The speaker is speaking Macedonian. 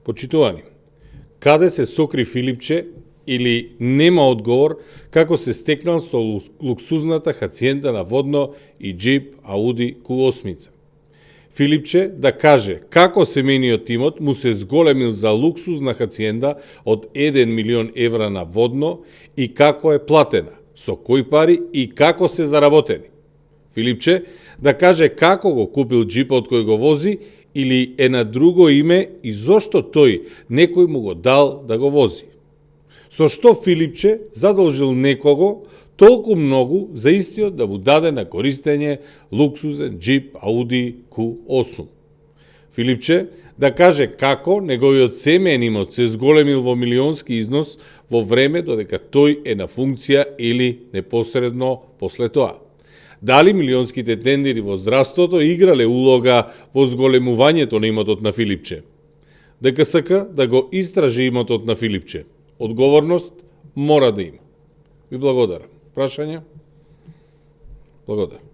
Почитувани, каде се сокри Филипче или нема одговор како се стекнал со луксузната хациенда на водно и джип Ауди Q8. Филипче да каже како семејниот имот му се зголемил за луксузна хациенда од 1 милион евра на водно и како е платена, со кои пари и како се заработени. Филипче да каже како го купил джипот кој го вози или е на друго име и зошто тој некој му го дал да го вози. Со што Филипче задолжил некого толку многу за истиот да му даде на користење луксузен джип Ауди Q8. Филипче да каже како неговиот семеен имот се зголемил во милионски износ во време додека тој е на функција или непосредно после тоа. Дали милионските тендери во здравството играле улога во зголемувањето на имотот на Филипче? ДКСК да го истражи имотот на Филипче. Одговорност мора да има. Ви благодарам. Прашања? Благодарам.